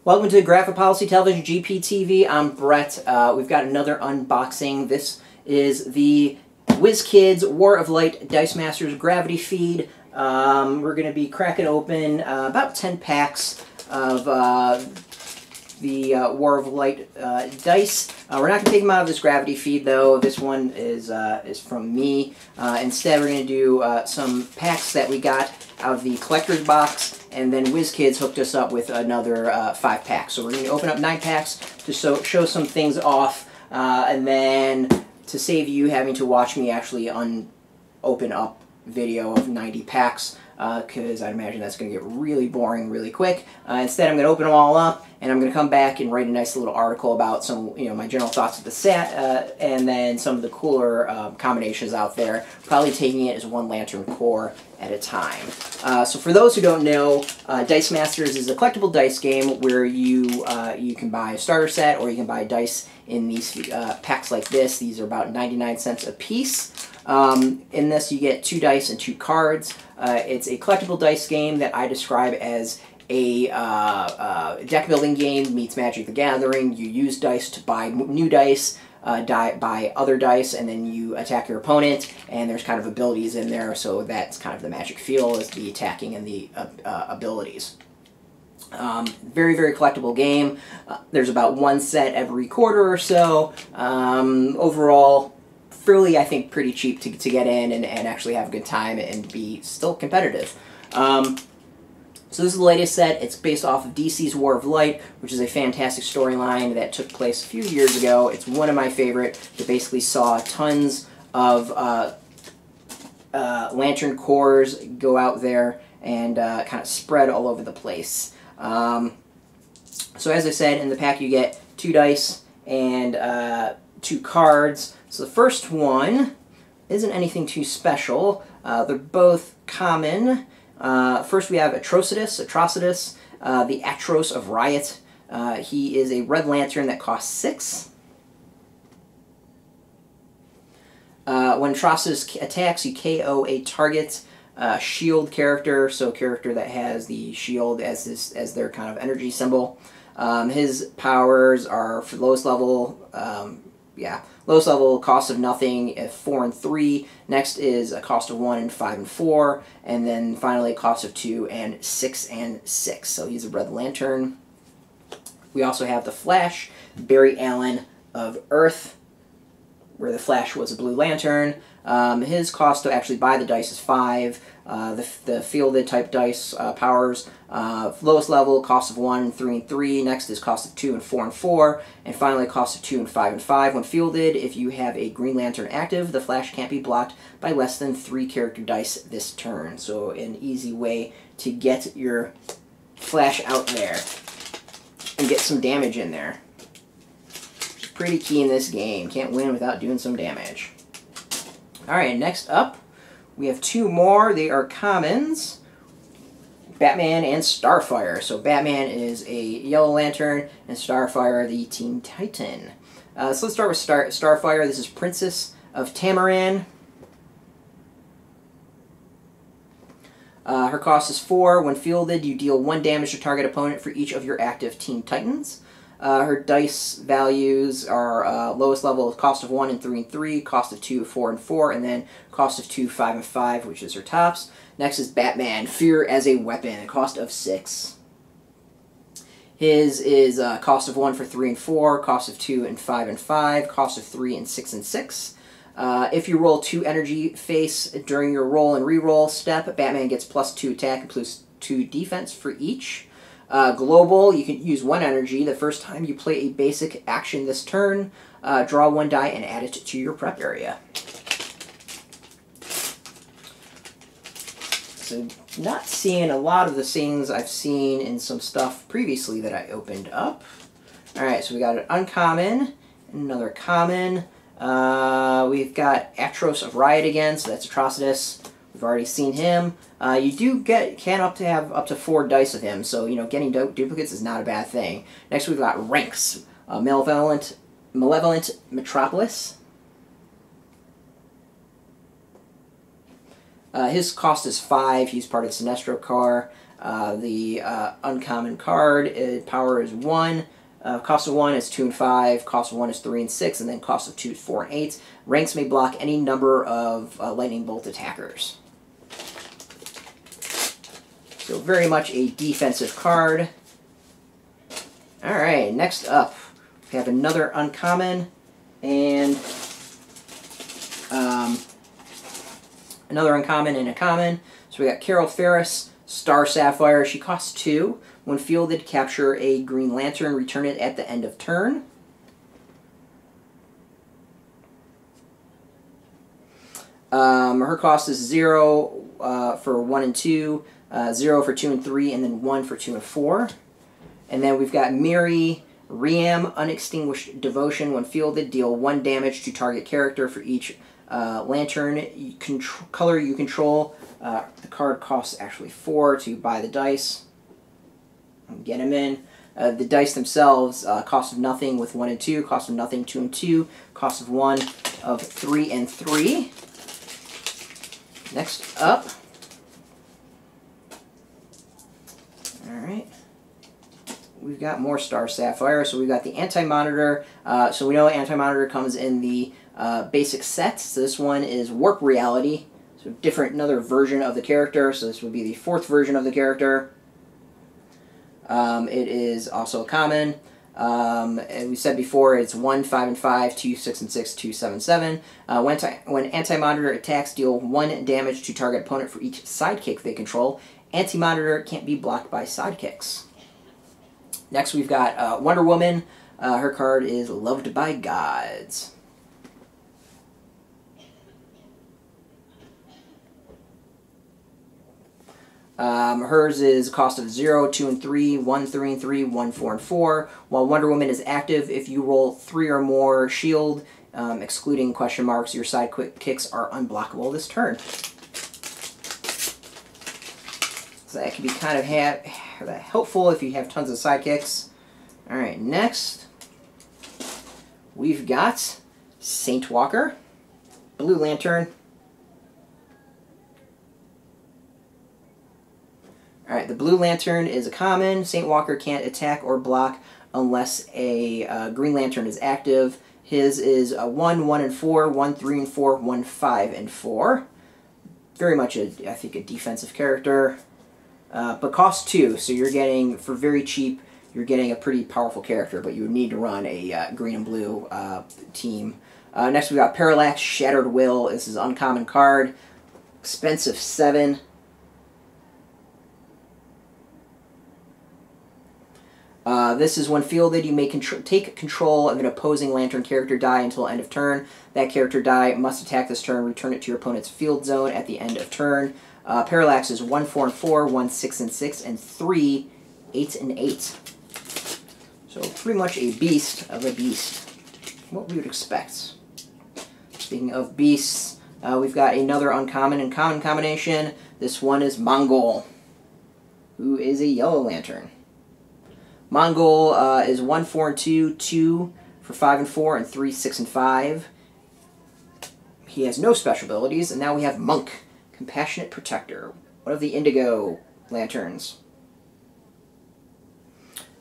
Welcome to Graphic Policy Television GPTV. I'm Brett. We've got another unboxing. This is the WizKids War of Light Dice Masters Gravity Feed. We're going to be cracking open about 10 packs of the War of Light dice. We're not going to take them out of this Gravity Feed, though. This one is from me. Instead, we're going to do some packs that we got out of the collector's box, and then WizKids hooked us up with another 5 packs. So we're going to open up 9 packs to show some things off, and then to save you having to watch me actually open up video of 90 packs, because I'd imagine that's going to get really boring really quick. Instead, I'm going to open them all up, and I'm going to come back and write a nice little article about some, my general thoughts of the set, and then some of the cooler combinations out there, probably taking it as one Lantern Core at a time. So for those who don't know, Dice Masters is a collectible dice game where you can buy a starter set, or you can buy dice in these packs like this. These are about 99 cents a piece. In this, you get 2 dice and 2 cards. It's a collectible dice game that I describe as a deck building game meets Magic the Gathering. You use dice to buy new dice, buy other dice, and then you attack your opponent, and there's kind of abilities in there, so that's kind of the Magic feel, is the attacking and the abilities. Very, very collectible game. There's about 1 set every quarter or so. Overall, fairly, I think, pretty cheap to get in and actually have a good time and be still competitive. So this is the latest set. It's based off of DC's War of Light, which is a fantastic storyline that took place a few years ago. It's one of my favorite. That basically saw tons of Lantern Cores go out there and kind of spread all over the place. So as I said, in the pack you get 2 dice and 2 cards. So the first one isn't anything too special. They're both common. First we have Atrocitus, the Atros of Riot. He is a red lantern that costs 6. When Atrocitus attacks, you KO a target shield character, so a character that has the shield as their kind of energy symbol. His powers are, for lowest level, lowest level, cost of nothing, 4 and 3. Next is a cost of 1 and 5 and 4. And then finally a cost of 2 and 6 and 6. So he's a red lantern. We also have the Flash, Barry Allen of Earth, where the Flash was a blue lantern. His cost to actually buy the dice is 5. The fielded type dice powers, lowest level, cost of 1, 3, and 3. Next is cost of 2 and 4 and 4. And finally, cost of 2 and 5 and 5. When fielded, if you have a Green Lantern active, the Flash can't be blocked by less than 3 character dice this turn. So an easy way to get your Flash out there and get some damage in there. Which is pretty key in this game. Can't win without doing some damage. Alright, next up, we have 2 more. They are commons, Batman and Starfire. So Batman is a Yellow Lantern, and Starfire the Teen Titan. So let's start with Starfire. This is Princess of Tamaran. Her cost is 4. When fielded, you deal 1 damage to target opponent for each of your active Teen Titans. Her dice values are lowest level, cost of 1 and 3 and 3, cost of 2, 4 and 4, and then cost of 2, 5 and 5, which is her tops. Next is Batman, Fear as a Weapon, a cost of 6. His is cost of 1 for 3 and 4, cost of 2 and 5 and 5, cost of 3 and 6 and 6. If you roll 2 energy face during your roll and reroll step, Batman gets +2 attack and +2 defense for each. Global, you can use 1 energy the first time you play a basic action this turn. Draw 1 die and add it to your prep area. So, not seeing a lot of the things I've seen in some stuff previously that I opened up. Alright, so we got an uncommon, another common. We've got Atros of Riot again, so that's Atrocitus. We've already seen him. You do can have up to 4 dice of him, so getting duplicates is not a bad thing. Next we've got Ranks, Malevolent Metropolis. His cost is 5. He's part of the Sinestro car. The uncommon card, power is 1. Cost of 1 is 2 and 5, cost of 1 is 3 and 6, and then cost of 2 is 4 and 8. Ranks may block any number of lightning bolt attackers. So very much a defensive card. Alright, next up, we have another uncommon, and another uncommon and a common. So we got Carol Ferris, Star Sapphire. She costs 2. When fielded, capture a Green Lantern, return it at the end of turn. Her cost is 0 for 1 and 2, 0 for 2 and 3, and then 1 for 2 and 4. And then we've got Miri Riam, Unextinguished Devotion. When fielded, deal 1 damage to target character for each lantern color you control. The card costs actually 4 to buy the dice. Get them in. The dice themselves, cost of nothing with 1 and 2, cost of nothing 2 and 2, cost of 1 of 3 and 3. Next up. Alright. We've got more Star Sapphire. So we've got the Anti-Monitor. So we know Anti-Monitor comes in the basic set. So this one is Warp Reality. So different, another version of the character. So this would be the 4th version of the character. It is also a common. And we said before, it's 1, 5 and 5, 2, 6 and 6, 2, 7, 7. When Anti-Monitor attacks, deal 1 damage to target opponent for each sidekick they control. Anti-Monitor can't be blocked by sidekicks. Next we've got Wonder Woman. Her card is Loved by Gods. Hers is cost of 0, 2 and 3, 1, 3 and 3, 1, 4 and 4. While Wonder Woman is active, if you roll 3 or more shield, excluding question marks, your sidekicks are unblockable this turn. So that can be kind of helpful if you have tons of sidekicks. Alright, next we've got Saint Walker, Blue Lantern. Alright, the Blue Lantern is a common. Saint Walker can't attack or block unless a Green Lantern is active. His is a 1, 1 and 4, 1, 3 and 4, 1, 5 and 4. Very much, I think, a defensive character. But costs 2, so you're getting, for very cheap, you're getting a pretty powerful character, but you would need to run a green and blue team. Next we got Parallax, Shattered Will. This is an uncommon card. Expensive 7. This is when fielded, you may take control of an opposing Lantern character die until end of turn. That character die must attack this turn, return it to your opponent's field zone at the end of turn. Parallax is 1, 4 and 4, 1, 6 and 6, and 3, 8 and 8. So pretty much a beast of a beast. What we would expect. Speaking of beasts, we've got another uncommon and common combination. This one is Mongol, who is a Yellow Lantern. Mongol is 1, 4 and 2, 2 for 5 and 4, and 3, 6 and 5. He has no special abilities, and now we have Monk, Compassionate Protector, one of the Indigo Lanterns.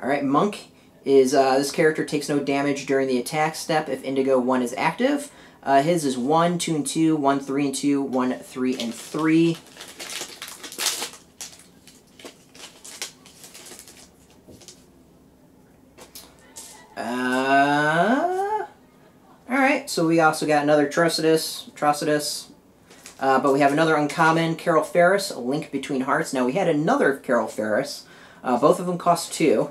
Alright, Monk is, this character takes no damage during the attack step if Indigo 1 is active. His is 1, 2 and 2, 1, 3 and 2, 1, 3 and 3. Alright, so we also got another Trocitus. But we have another uncommon, Carol Ferris, A Link Between Hearts. Now we had another Carol Ferris. Both of them cost 2.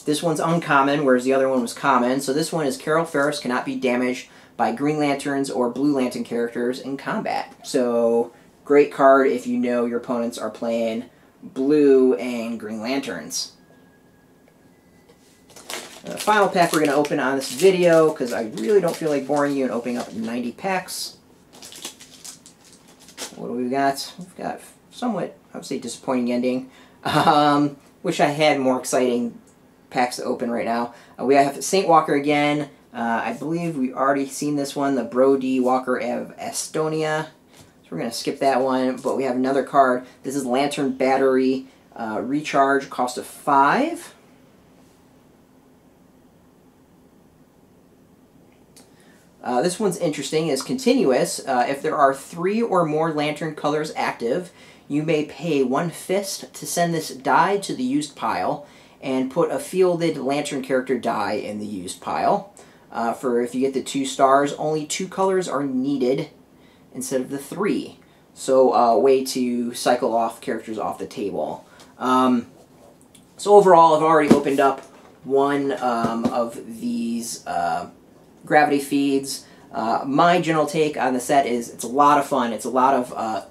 This one's uncommon, whereas the other one was common. So this one is Carol Ferris cannot be damaged by Green Lanterns or Blue Lantern characters in combat. So great card if you know your opponents are playing Blue and Green Lanterns. The final pack we're going to open on this video, because I really don't feel like boring you and opening up 90 packs. What do we got? We've got somewhat, I would say, disappointing ending. Wish I had more exciting packs to open right now. We have Saint Walker again. I believe we've already seen this one, the Brody Walker of Estonia. So we're going to skip that one, but we have another card. This is Lantern Battery Recharge, cost of 5. This one's interesting. It's continuous. If there are 3 or more lantern colors active, you may pay 1 fist to send this die to the used pile and put a fielded lantern character die in the used pile. For if you get the 2 stars, only 2 colors are needed instead of the 3. So a way to cycle off characters off the table. So overall, I've already opened up one of these gravity feeds. My general take on the set is it's a lot of fun. It's a lot of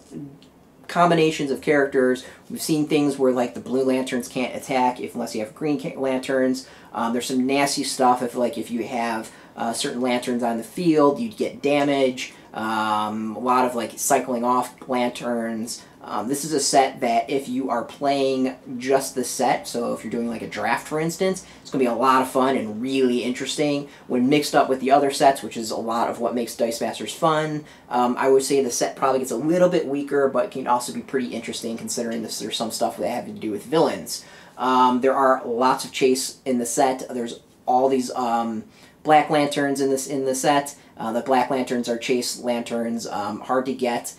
combinations of characters. We've seen things where like the blue lanterns can't attack unless you have green lanterns. There's some nasty stuff if you have certain lanterns on the field, you'd get damage. A lot of like cycling off lanterns. This is a set that if you are playing just the set, so if you're doing like a draft for instance, it's going to be a lot of fun and really interesting. When mixed up with the other sets, which is a lot of what makes Dice Masters fun, I would say the set probably gets a little bit weaker, but can also be pretty interesting considering there's some stuff that have to do with villains. There are lots of chase in the set. There's all these black lanterns in the set. The black lanterns are chase lanterns, hard to get.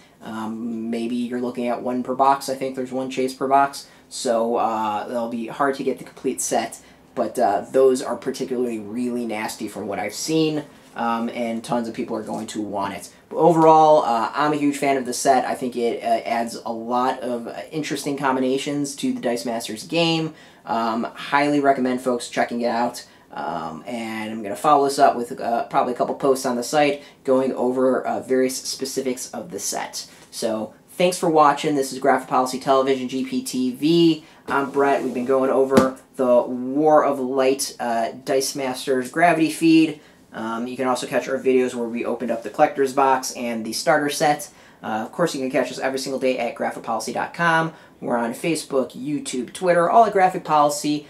Maybe you're looking at 1 per box. I think there's 1 chase per box, so they'll be hard to get the complete set, but those are particularly really nasty from what I've seen, and tons of people are going to want it. But overall, I'm a huge fan of the set. I think it adds a lot of interesting combinations to the Dice Masters game. Highly recommend folks checking it out. And I'm going to follow this up with probably a couple posts on the site going over various specifics of the set. So thanks for watching. This is Graphic Policy Television, GPTV. I'm Brett. We've been going over the War of Light Dice Masters Gravity Feed. You can also catch our videos where we opened up the Collector's Box and the Starter Set. Of course, you can catch us every single day at graphicpolicy.com. We're on Facebook, YouTube, Twitter, all at Graphic Policy.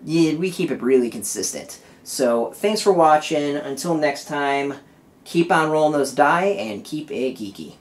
Yeah, we keep it really consistent. So, thanks for watching. Until next time, keep on rolling those die and keep it geeky.